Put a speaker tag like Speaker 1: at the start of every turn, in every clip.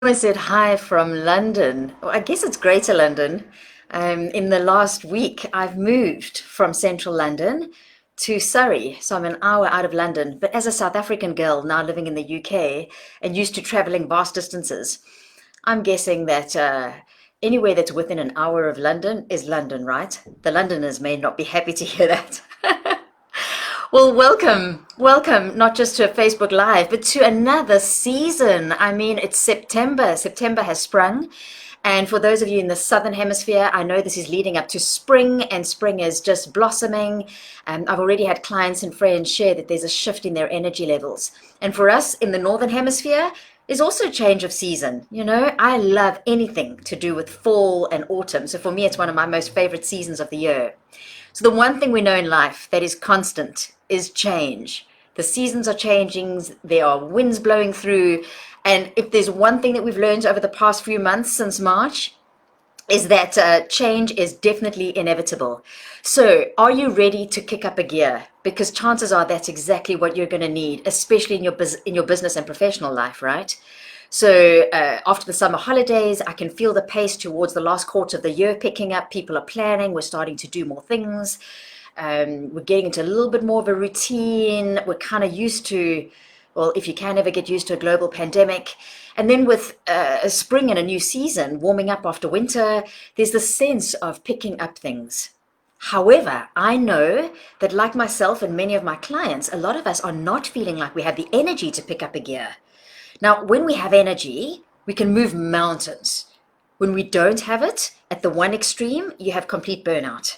Speaker 1: almost said hi from London. Well, I guess it's Greater London. In the last week, I've moved from central London to Surrey. So I'm an hour out of London. But as a South African girl now living in the UK and used to traveling vast distances, I'm guessing that anywhere that's within an hour of London is London, right? The Londoners may not be happy to hear that. Well, welcome, not just to a Facebook Live, but to another season. I mean, it's September. September has sprung. And for those of you in the Southern Hemisphere, I know this is leading up to spring, and spring is just blossoming. I've already had clients and friends share that there's a shift in their energy levels. And for us in the Northern Hemisphere, is also a change of season. You know, I love anything to do with fall and autumn. So for me, it's one of my most favorite seasons of the year. So the one thing we know in life that is constant is change. The seasons are changing, there are winds blowing through, and if there's one thing that we've learned over the past few months since March, is that change is definitely inevitable. So are you ready to kick up a gear? Because chances are that's exactly what you're going to need, especially in your business and professional life, right? So after the summer holidays, I can feel the pace towards the last quarter of the year picking up. People are planning. We're starting to do more things. We're getting into a little bit more of a routine. We're kind of used to, well, if you can ever get used to a global pandemic. And then with a spring and a new season warming up after winter, there's the sense of picking up things. However, I know that like myself and many of my clients, a lot of us are not feeling like we have the energy to pick up a gear. Now, when we have energy, we can move mountains. When we don't have it, at the one extreme, you have complete burnout.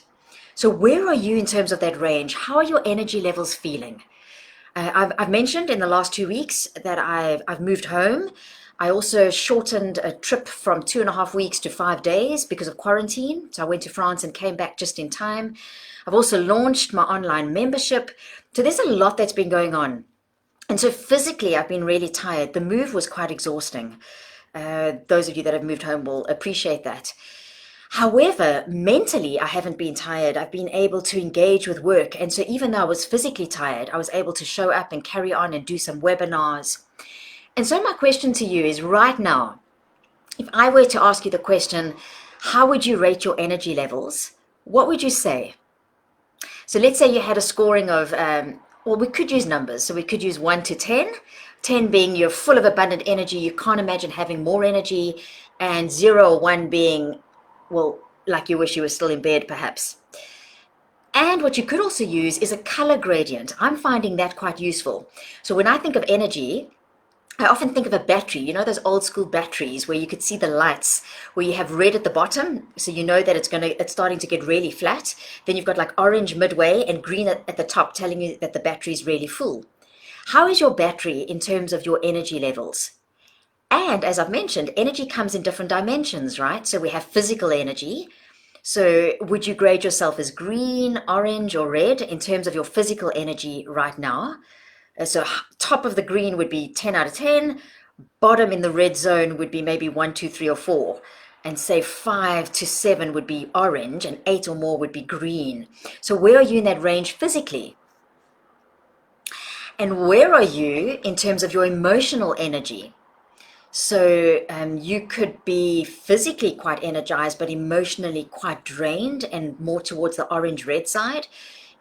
Speaker 1: So where are you in terms of that range? How are your energy levels feeling? I've mentioned in the last 2 weeks that I've moved home. I also shortened a trip from 2.5 weeks to 5 days because of quarantine. So I went to France and came back just in time. I've also launched my online membership. So there's a lot that's been going on. And so physically, I've been really tired. The move was quite exhausting. Those of you that have moved home will appreciate that. However, mentally, I haven't been tired. I've been able to engage with work. And so even though I was physically tired, I was able to show up and carry on and do some webinars. And so my question to you is right now, if I were to ask you the question, how would you rate your energy levels? What would you say? So let's say you had a scoring of, well, we could use numbers. So we could use 1 to 10, 10 being you're full of abundant energy, you can't imagine having more energy, and 0 or 1 being, well, like you wish you were still in bed perhaps. And what you could also use is a color gradient. I'm finding that quite useful. So when I think of energy, I often think of a battery, you know, those old school batteries where you could see the lights, where you have red at the bottom, so you know that it's starting to get really flat. Then you've got like orange midway and green at the top telling you that the battery is really full. How is your battery in terms of your energy levels? And as I've mentioned, energy comes in different dimensions, right? So we have physical energy. So would you grade yourself as green, orange, or red in terms of your physical energy right now? So top of the green would be 10 out of 10. Bottom in the red zone would be maybe 1, 2, 3, or 4. And say 5 to 7 would be orange and 8 or more would be green. So where are you in that range physically? And where are you in terms of your emotional energy? So you could be physically quite energized, but emotionally quite drained and more towards the orange-red side.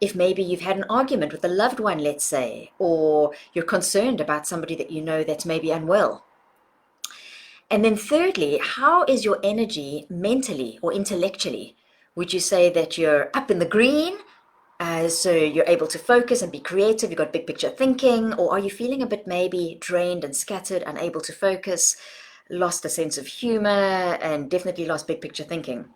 Speaker 1: If maybe you've had an argument with a loved one, let's say, or you're concerned about somebody that you know that's maybe unwell. And then thirdly, how is your energy mentally or intellectually? Would you say that you're up in the green, so you're able to focus and be creative, you've got big picture thinking, or are you feeling a bit maybe drained and scattered, unable to focus, lost a sense of humor, and definitely lost big picture thinking?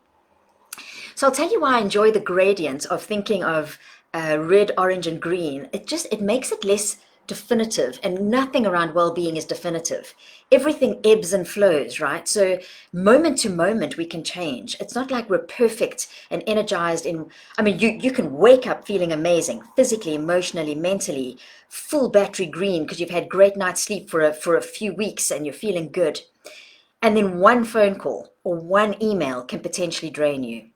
Speaker 1: So I'll tell you why I enjoy the gradient of thinking of red, orange, and green. It makes it less definitive, and nothing around well-being is definitive. Everything ebbs and flows, right? So moment to moment we can change. It's not like we're perfect and energized I mean, you can wake up feeling amazing, physically, emotionally, mentally, full battery green because you've had great night's sleep for a few weeks and you're feeling good. And then one phone call or one email can potentially drain you.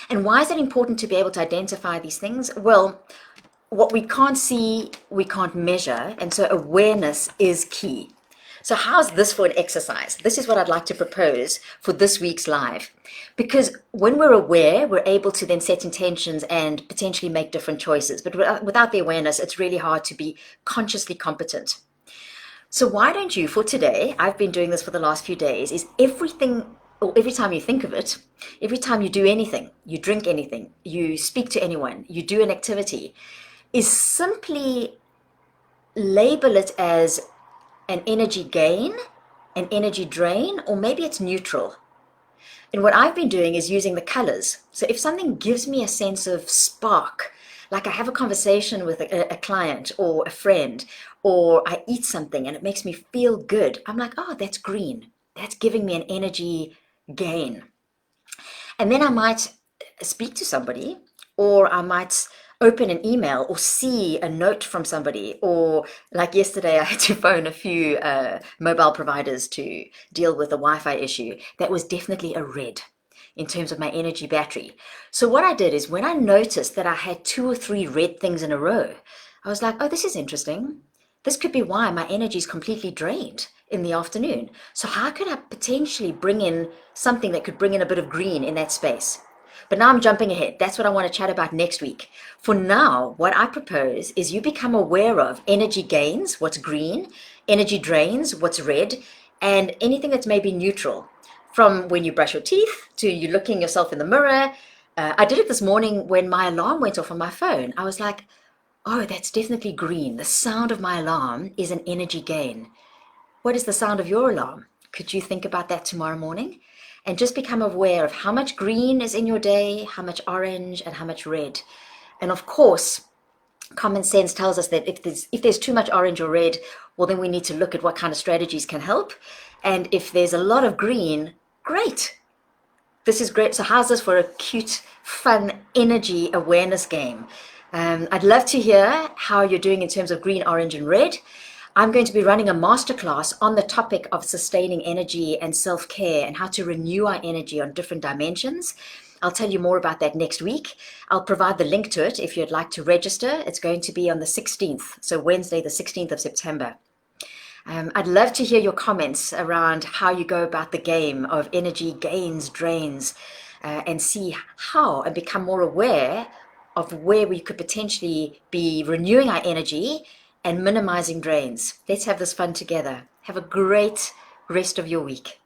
Speaker 1: And why is it important to be able to identify these things? Well, what we can't see, we can't measure, and so awareness is key. So how's this for an exercise? This is what I'd like to propose for this week's live. Because when we're aware, we're able to then set intentions and potentially make different choices. But without the awareness, it's really hard to be consciously competent. So why don't you, for today, I've been doing this for the last few days, is everything, or every time you think of it, every time you do anything, you drink anything, you speak to anyone, you do an activity, is simply label it as an energy gain, an energy drain, or maybe it's neutral. And what I've been doing is using the colors. So if something gives me a sense of spark, like I have a conversation with a client or a friend, or I eat something and it makes me feel good, I'm like, oh, that's green. That's giving me an energy gain. And then I might speak to somebody, or I might open an email or see a note from somebody, or like yesterday, I had to phone a few mobile providers to deal with a Wi-Fi issue. That was definitely a red in terms of my energy battery. So what I did is when I noticed that I had 2 or 3 red things in a row, I was like, oh, this is interesting. This could be why my energy is completely drained in the afternoon. So how could I potentially bring in something that could bring in a bit of green in that space? But now I'm jumping ahead. That's what I want to chat about next week. For now, what I propose is you become aware of energy gains, what's green, energy drains, what's red, and anything that's maybe neutral. From when you brush your teeth to you looking yourself in the mirror. I did it this morning when my alarm went off on my phone. I was like, oh, that's definitely green. The sound of my alarm is an energy gain. What is the sound of your alarm? Could you think about that tomorrow morning? And just become aware of how much green is in your day, how much orange, and how much red. And of course, common sense tells us that if there's too much orange or red, well, then we need to look at what kind of strategies can help. And if there's a lot of green, great. This is great. So how's this for a cute, fun energy awareness game? I'd love to hear how you're doing in terms of green, orange, and red. I'm going to be running a masterclass on the topic of sustaining energy and self-care and how to renew our energy on different dimensions. I'll tell you more about that next week. I'll provide the link to it if you'd like to register. It's going to be on the 16th, so Wednesday, the 16th of September. I'd love to hear your comments around how you go about the game of energy gains, drains, and see how and become more aware of where we could potentially be renewing our energy and minimizing drains. Let's have this fun together. Have a great rest of your week.